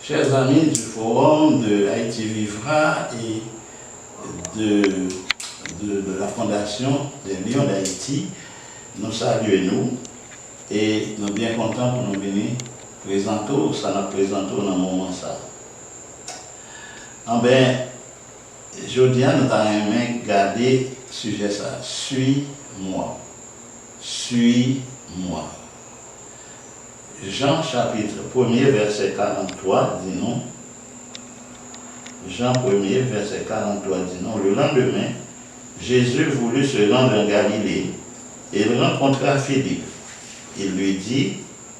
Chers amis du forum de Haïti Vivra et de la Fondation des Lions d'Haïti, nous saluons et nous sommes bien contents pour nous venir présenter, ça nous présente dans le moment ça. En bien, je dis à nous avons gardé le sujet ça. Suis-moi. Suis-moi. Jean chapitre 1er verset 43 dit non. Jean 1er verset 43 dit non. Le lendemain, Jésus voulut se rendre en Galilée et il rencontra Philippe. Il lui dit,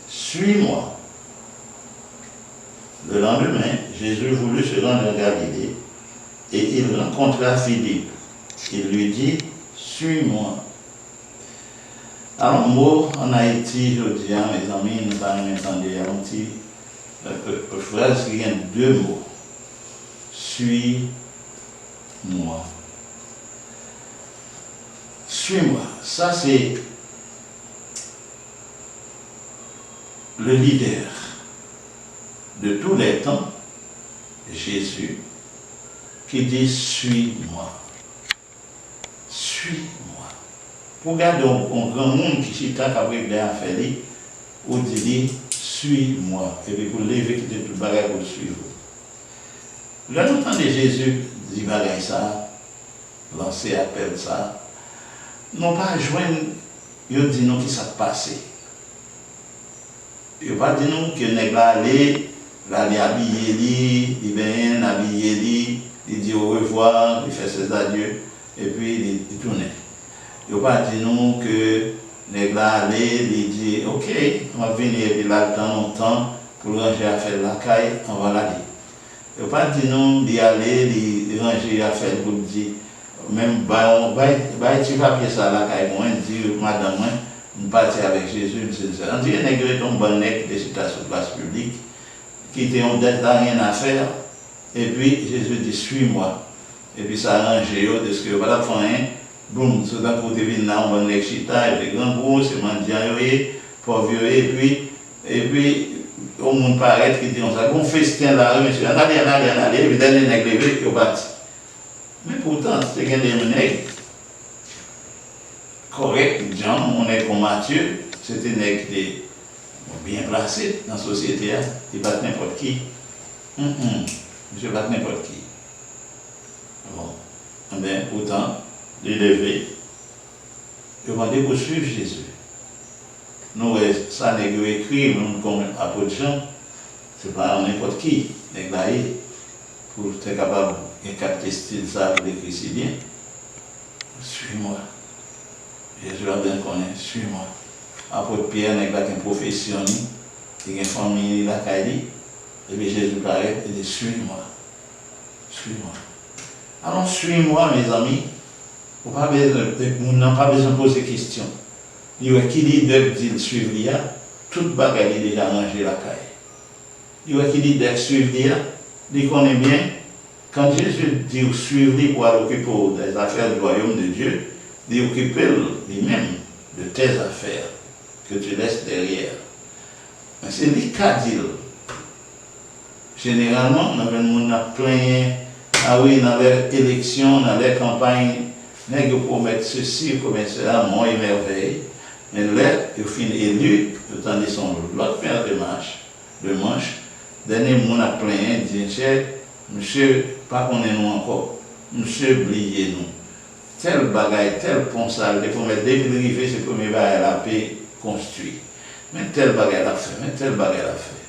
suis-moi. Le lendemain, Jésus voulut se rendre en Galilée et il rencontra Philippe. Il lui dit, suis-moi. Alors, mot en Haïti, je dis à mes amis, nous allons entendre un petit phrase qui a deux mots. Suis-moi. Suis-moi. Ça, c'est le leader de tous les temps, Jésus, qui dit suis-moi. Suis-moi. Pour garder un grand monde qui s'y tape avec des affaires, ou dit suis-moi. Et puis pour lever qui tout le bagage pour le suivre. Là, nous entendons Jésus dit bagage ça, lancer appel ça. Non pas joindre, il dit non qui s'est passé. Il ne pas dire non que n'est pas allé, habiller, il vient habiller, il dit au revoir, il fait ses adieux, et puis il tourne. Il ne pas dire non que n'est pas allé, il dit ok, on va venir et puis là, dans longtemps, pour ranger à faire la caille, on va l'aller. Il ne pas dire non, il aller, il ranger à faire pour dire, même tu vas pied ça la caille, moi, dire madame, moi, nous partons avec Jésus, on dit qu'il y a un bon nec de citation de place publique, qui était en dette, rien à faire, et puis Jésus dit suis-moi, et puis ça arrange de ce que voilà, boum, c'est d'un côté de là, on va nec chita, et puis grand gros, c'est mendiant, pauvre, et puis au monde paraît qui dit on ça, on festin là, monsieur, allez, et puis dernier nec levé, il parti. Mais pourtant, c'est qu'il y a des nègres correct, Jean, on est comme Mathieu, c'était un nègre bien placé dans la société, il ne bat n'importe qui. Monsieur bat n'importe qui. Bon, eh bien, pourtant, l'élevé, il va poursuivre Jésus. Nous, ça nègre écrit, nous, comme apôtre Jean, ce n'est pas n'importe qui, nègre pour être capable de capter style ça, pour l'écrire si bien. Suis-moi. Jésus a bien connu, suis-moi. Apôtre Pierre n'est pas qu'une profession, il y a une famille, il a caillé. Et puis Jésus paraît, il dit suis-moi. Suis-moi. Alors suis-moi, mes amis. On n'a pas besoin de poser de questions. Il y a qui leader dit suivre l'IA, toute bagaille est déjà rangée la caille. Il y a qui leader suivre l'IA, il connaît bien. Quand Jésus dit suivre pour aller occuper des affaires du royaume de Dieu, d'occuper lui-même de tes affaires que tu laisses derrière. Mais c'est lui qui a dit. Généralement, on a plein, ah oui, dans les élections, dans les campagnes, on promet ceci, promet cela, moi et merveille. Mais là, il finit élu, autant de son l'autre paire de manche, dernier monde a plein, dit, monsieur, pas qu'on est nous encore, monsieur, oubliez-nous. Tel bagaille, tel pont sale, il faut mettre dès qu'il arrive, c'est le premier bagaille à la paix construit. Mais tel bagaille a fait,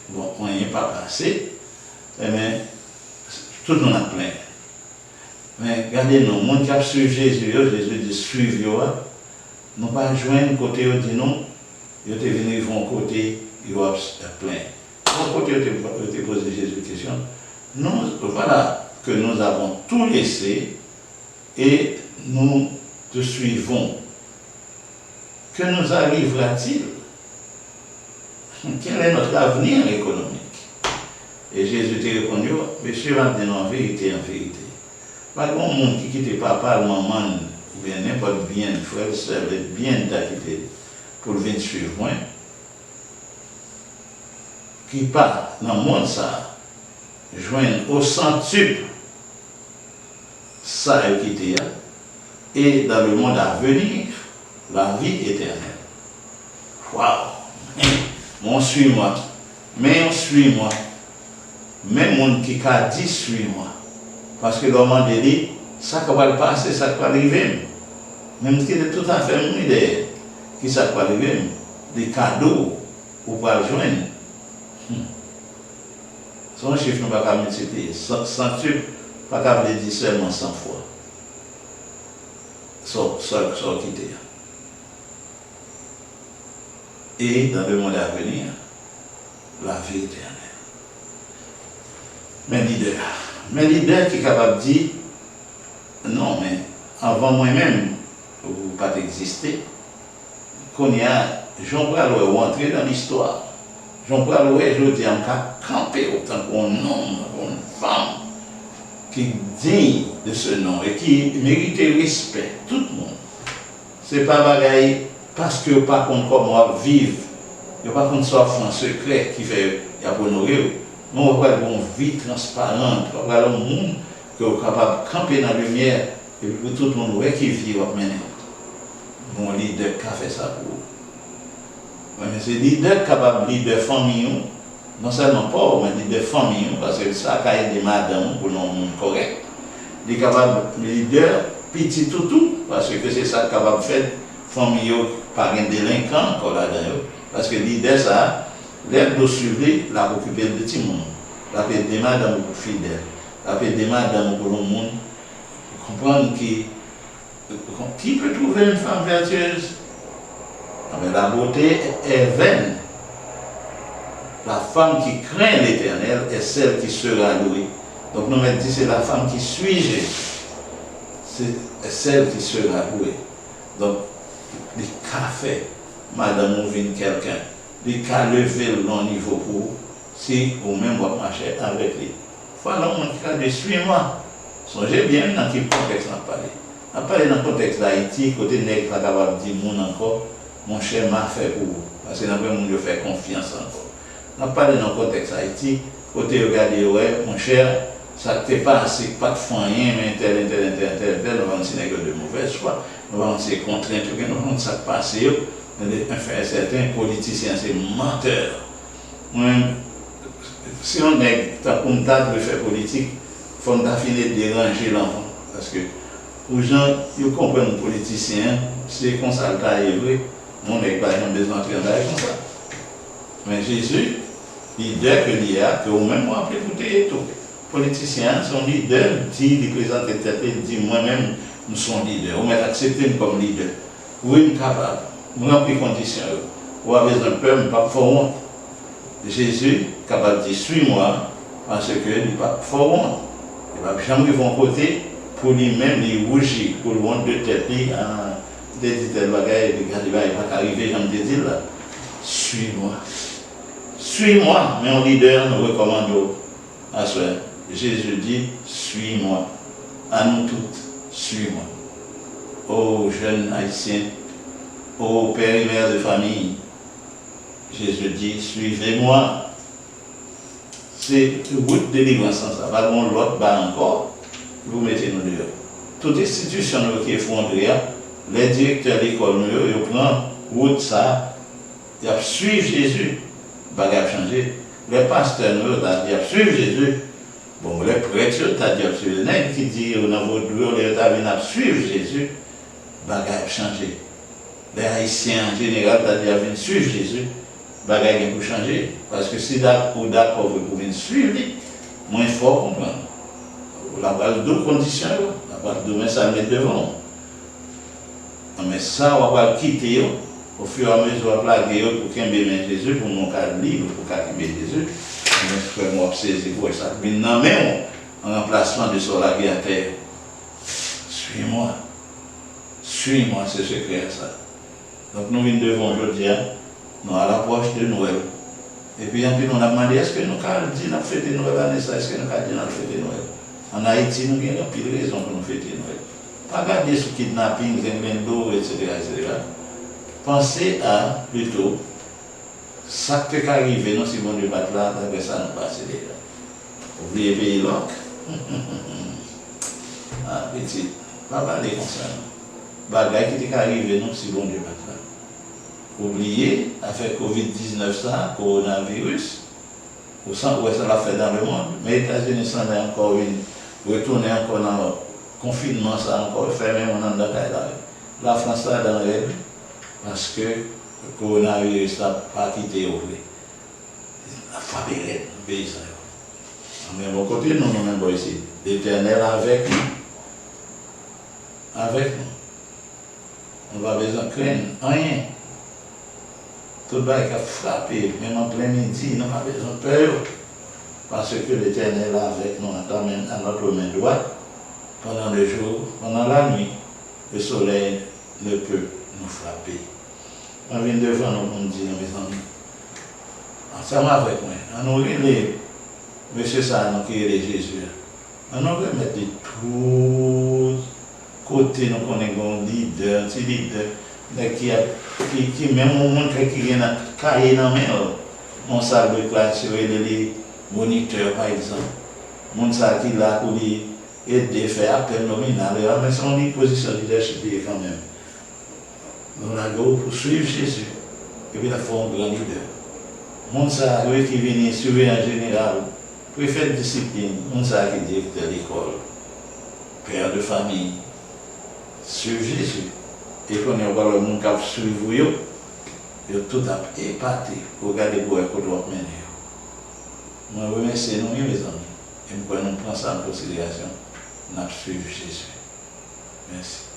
Bon, on n'y est pas passé, mais tout le monde a plein. Mais regardez, nous, le monde qui a suivi Jésus, Jésus dit suivez-vous, nous pas joindre côté, il dit non, il est venu, ils vont côté, il va plein. Au côté, il te posé Jésus une question. Nous, voilà que nous avons tout laissé et nous te suivons. Que nous arrivera-t-il? Quel est notre avenir économique? Et Jésus t'a répondu, monsieur va dire en vérité, Pas de monde qui quitte papa, maman, ou bien n'importe bien, frère, soeur, bien d'acquitter pour venir suivre moi, qui part dans le monde ça, joindre au centuple ça qui était et dans le monde à venir, la vie éternelle. Waouh! Mon suis-moi, mais on suit-moi. Même mon qui a dit suis-moi. Parce que l'homme a dit, ça qui va passer, ça qui va arriver. Même qui est tout à fait idée, qui ça va arriver, des cadeaux pour pas le joindre. Son chiffre ne va pas multiplier. Centuple, pas qu'à dire seulement 100 fois. Sans quitter. Et dans le monde à venir, la vie éternelle. Mes leaders qui sont capables de dire, non, mais avant moi-même, vous pas exister, qu'on y a, Jean-Paul rentrer dans l'histoire. Jean-Paul, je dis, on a campé autant qu'un homme, une femme, qui est digne de ce nom et qui mérite respect, tout le monde. Ce n'est pas bagaille parce que pas contre comment vivre, il n'y a pas contre soif en secret qui fait pour honorer. Nous on va avoir une vie transparente, on va avoir un monde qui est capable de camper dans la lumière et puis tout le monde qui vit au mener. Mon leader qui a fait ça pour vous. Mais c'est leader capable de leader famille, non seulement pas, mais leader famille, parce que ça a aidé madame pour non monde correct. Il est capable de leader petit tout, parce que c'est ça capable de faire famille par un délinquant encore là-dedans. Parce que l'idée ça, l'aide de suivre, la occuper de tout le monde. La paix des madame pour fidèle. La paix des madame pour le monde. Comprendre qui peut trouver une femme vertueuse. Mais la beauté est vaine. La femme qui craint l'Éternel est celle qui sera louée. Donc nous mettons dit c'est la femme qui suit Jésus. C'est celle qui sera louée. Donc, les cafés, madame ou vient quelqu'un, les cas lever le niveau pour si ou même vous marcher avec lui. Voilà mon cas de suis-moi. Songez bien dans quel contexte on a parlé. On a parlé dans le contexte d'Haïti, côté nègre pas capable de dire mon encore, mon cher m'a fait pour vous. Parce que nous avons fait confiance encore. On a parlé dans le contexte d'Haïti, côté regardez, ouais, mon cher, ça ne fait pas assez, pas de foyer, mais tel, nous avons des nègres de mauvaise foi, nous avons des contraintes, nous avons ça passer. Un certain politicien, c'est menteur. Si on est comme ça de faire politique, il faut finir de déranger l'enfant. Parce que les gens, ils comprennent les politiciens, c'est comme ça le cas est vrai, on n'est pas besoin d'entrer dans comme ça. Mais Jésus, leader que l'il y a, que vous-même vous appelez écouter tout. Politiciens, son leader dit, il présente tête, il dit moi-même, nous sommes leaders. Vous m'avez accepté comme leader. Oui, nous sommes capables. Nous avons pris condition. Vous avez besoin de peur, mais pas de honte. Jésus est capable de dire suis-moi, parce qu'il n'est pas fort honte. Il ne va jamais vont côté pour lui-même, il rougit, pour le honte de tête, il dit tel bagage, il ne va pas arriver, j'aime te dire là. Suis-moi. Suis-moi, mais un leader nous recommande à soi. Jésus dit suis-moi. À nous toutes, suis-moi. Ô jeunes haïtiens, ô père et mère de famille, Jésus dit, suivez-moi. C'est le bout de délivrance, ça va bon l'autre bas encore, vous mettez nous dehors. Toute institution qui est fondée, les directeurs de l'école, ils prennent route ça, ils suivent Jésus, bagage changé. Les pasteurs, ils suivent Jésus. Bon, les prêtres, ils suivent les qui disent, dans votre bureau, ils suivent Jésus, bagage changé. Les Haïtiens en général, ils viennent suivre Jésus, bagaille pour changer. Parce que si d'accord, vous pouvez suivre, moins fort comprendre. La balle deux conditions, la balle demain, ça met devant. Mais ça, on va quitter au fur et à mesure, on va plaguer pour qu'il y ait Jésus, pour mon cas libre, pour qu'il y ait Jésus. Mais je vais saisir pour ça. Mais non, même en remplacement de sur la vie à terre. Suis-moi. Suis-moi, c'est secret ça. Donc nous venons devant aujourd'hui, nous à l'approche de Noël. Et puis on a demandé est-ce que nous avons dit que nous fêtons Noël, est-ce que nous avons dit que nous fêtons Noël. En Haïti, nous avons pile de raisons pour nous fêter Noël. Pas regarder ce kidnapping, d'eau, etc., etc. Pensez à plutôt ça qui est arrivé, non, si bon Dieu va là, d'après ça nous passe déjà. Oubliez pays loc. Ah, petit, pas parler comme ça. Bagay qui est arrivé, nous, si bon Dieu pas là. Oubliez, avec Covid-19, ça, coronavirus, au centre où ça l'a fait dans le monde, mais les États-Unis s'en est encore retourner encore dans le confinement, ça encore fermé, on en a la France là dans le parce que le coronavirus n'a pas quitté ouvert. La famille est le pays. Mais mon côté, nous, nous-mêmes ici, l'Éternel avec nous. Avec nous. On va besoin de craindre rien. Tout le monde a frappé, même en plein midi, nous n'avons pas besoin de peur. Parce que l'Éternel est avec nous à notre main droite pendant le jour, pendant la nuit. Le soleil ne peut nous frapper. On vient devant nous pour nous dire, mes amis, ensemble avec moi, on nous relève, monsieur ça, nous qui est Jésus. On nous remet de tous côtés, nous connaissons un leader, un petit leader, qui même au monde qui vient à cahier dans la main, on salle de classe, les moniteurs par exemple, on salle qui là pour aider à faire appel nominal, mais c'est une position de leadership quand même. Nous avons pour suivre Jésus, et puis la forme grand leader. Moun sa qui vient surveillant en général, préfet de discipline, moun sa qui est directeur de l'école, père de famille, suivre Jésus. Et quand on voit le monde qui suit vous, il est tout épaté pour regarder pour écouter votre mener. Je vous remercie, nous, mes amis, et nous prenons ça en considération, nous suivons Jésus. Merci.